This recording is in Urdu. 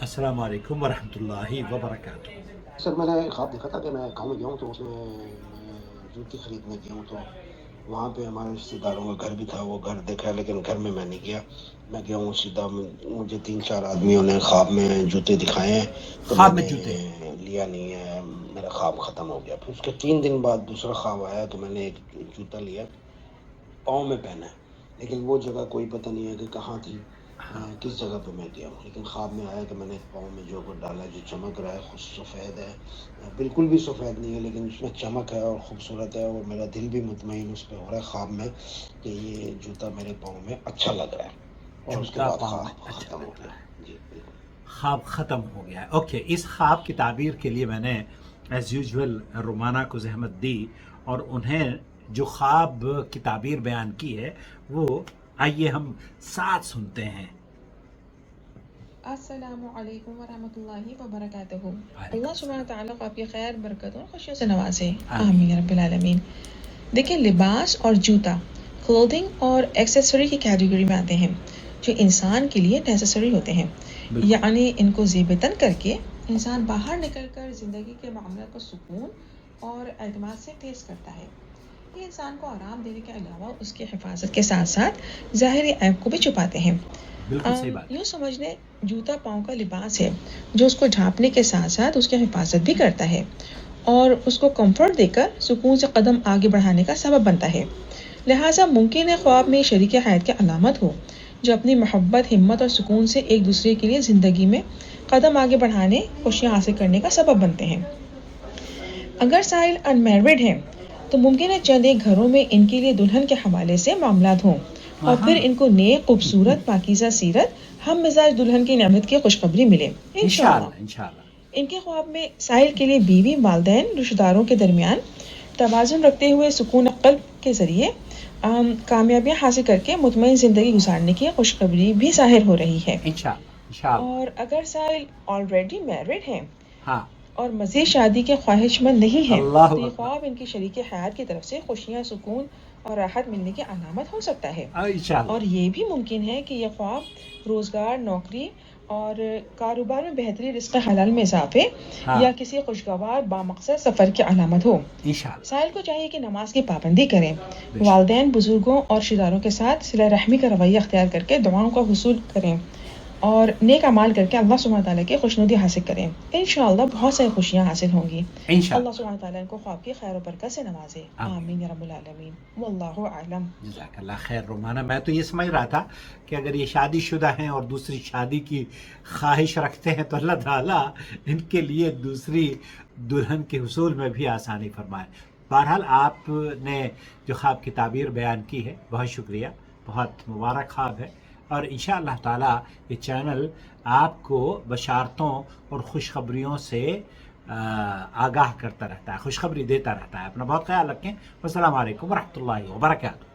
السلام علیکم ورحمۃ اللہ وبرکاتہ۔ سر میں نے خواب دیکھا تھا کہ میں گاؤں میں گیا ہوں، تو اس میں جوتی خریدنے گیا ہوں، تو وہاں پہ ہمارے رشتے داروں کا گھر بھی تھا، وہ گھر دیکھا، لیکن گھر میں نہیں گیا۔ میں گیا ہوں سیدھا، مجھے 3-4 آدمیوں نے خواب میں جوتے دکھائے ہیں، تو میں خواب میں نے جوتے؟ لیا نہیں ہے، میرا خواب ختم ہو گیا۔ پھر اس کے 3 دن بعد دوسرا خواب آیا، تو میں نے ایک جوتا لیا، پاؤں میں پہنا ہے، لیکن وہ جگہ کوئی پتہ نہیں ہے کہ کہاں تھی، کس جگہ پہ میں گیا ہوں، لیکن خواب میں آیا کہ میں نے پاؤں میں جو ڈالا ہے، جو چمک رہا ہے، خود سفید ہے، بالکل بھی سفید نہیں ہے، لیکن اس میں چمک ہے اور خوبصورت ہے، اور میرا دل بھی مطمئن اس پہ ہو رہا ہے خواب میں کہ یہ جوتا میرے پاؤں میں اچھا لگ رہا ہے، اور اس کے جوتا بعد پاؤں میں خواب اچھا ختم ہو لگ گیا۔ رہا ہے، جی بالکل۔ خواب ختم ہو گیا ہے۔ اوکے، اس خواب کی تعبیر کے لیے میں نے ایز یوزول رومانہ کو زحمت دی، اور انہیں جو خواب کی تعبیر بیان کی ہے وہ آئیے ہم ساتھ سنتے ہیں۔ السلام علیکم ورحمۃ اللہ وبرکاتہ۔ وعلیکم اللہ سبحانہ السلام۔ تعالیٰ کو آپ کی خیر، برکت اور خوشیوں سے نوازے، آمین۔ آمین رب العالمین۔ دیکھیں، لباس اور جوتا کلودنگ اور ایکسیسری کی کیٹیگری میں آتے ہیں جو انسان کے لیے نیسیسری ہوتے ہیں، بالکل۔ یعنی ان کو زیب تن کر کے انسان باہر نکل کر زندگی کے معاملات کو سکون اور اعتماد سے فیس کرتا ہے۔ یہ انسان کو آرام دینے کے علاوہ اس کی حفاظت کے ساتھ ساتھ ظاہری عیب کو بھی چھپاتے ہیں۔ بالکل صحیح بات یوں سمجھ لیں، جوتا پاؤں کا لباس ہے جو اس کو ڈھانپنے کے ساتھ ساتھ اس کی حفاظت بھی کرتا ہے اور اس کو کمفرٹ دے کر سکون سے قدم آگے بڑھانے کا سبب بنتا ہے۔ لہٰذا ممکن ہے خواب میں شریک حیات کی علامت ہو جو اپنی محبت، ہمت اور سکون سے ایک دوسرے کے لیے زندگی میں قدم آگے بڑھانے، خوشیاں حاصل کرنے کا سبب بنتے ہیں۔ اگر سائل انمیرڈ ہیں تو ممکن ہے چند ایک گھروں میں ان کے لیے دلہن کے حوالے سے معاملات ہوں، اور پھر ان کو نیک، خوبصورت، پاکیزہ سیرت، ہم مزاج دلہن کی نعمت کی خوشخبری ملے انشاءاللہ۔ انشاءاللہ۔ ان کے خواب میں سائل کے لیے بیوی، والدین، رشتہ داروں کے درمیان توازن رکھتے ہوئے سکون قلب کے ذریعے کامیابیاں حاصل کر کے مطمئن زندگی گزارنے کی خوشخبری بھی ظاہر ہو رہی ہے۔ انشاءاللہ۔ اور اگر سائل آلریڈی میرڈ ہیں ہاں، اور مزید شادی کے خواہش مند نہیں ہے اللہ تو یہ اکبر۔ خواب ان کی شریک حیات کی طرف سے خوشیاں، سکون اور راحت ملنے کی علامت ہو سکتا ہے۔ انشاءاللہ۔ اور یہ بھی ممکن ہے کہ یہ خواب روزگار، نوکری اور کاروبار میں بہتری، رزق حلال میں اضافے یا کسی خوشگوار بامقصد سفر کی علامت ہو۔ انشاءاللہ۔ سائل کو چاہیے کہ نماز کی پابندی کریں، والدین، بزرگوں اور رشتہ داروں کے ساتھ صلہ رحمی کا رویہ اختیار کر کے دعاؤں کا حصول کریں اور نیک اعمال کر کے اللہ سبحانہ تعالیٰ کی خوشنودی حاصل کریں۔ انشاءاللہ بہت ساری خوشیاں حاصل ہوں گی۔ اللہ سبحانہ تعالیٰ ان کو خواب کی خیر و برکت سے نوازے، آمین یا رب العالمین، واللہ اعلم۔ جزاک اللہ خیر رومانہ۔ میں تو یہ سمجھ رہا تھا کہ اگر یہ شادی شدہ ہیں اور دوسری شادی کی خواہش رکھتے ہیں تو اللہ تعالیٰ ان کے لیے دوسری دلہن کے حصول میں بھی آسانی فرمائے۔ بہرحال آپ نے جو خواب کی تعبیر بیان کی ہے، بہت شکریہ، بہت مبارک خواب ہے، اور انشاءاللہ تعالیٰ یہ چینل آپ کو بشارتوں اور خوشخبریوں سے آگاہ کرتا رہتا ہے، خوشخبری دیتا رہتا ہے۔ اپنا بہت خیال رکھیں۔ السلام علیکم ورحمۃ اللہ وبرکاتہ۔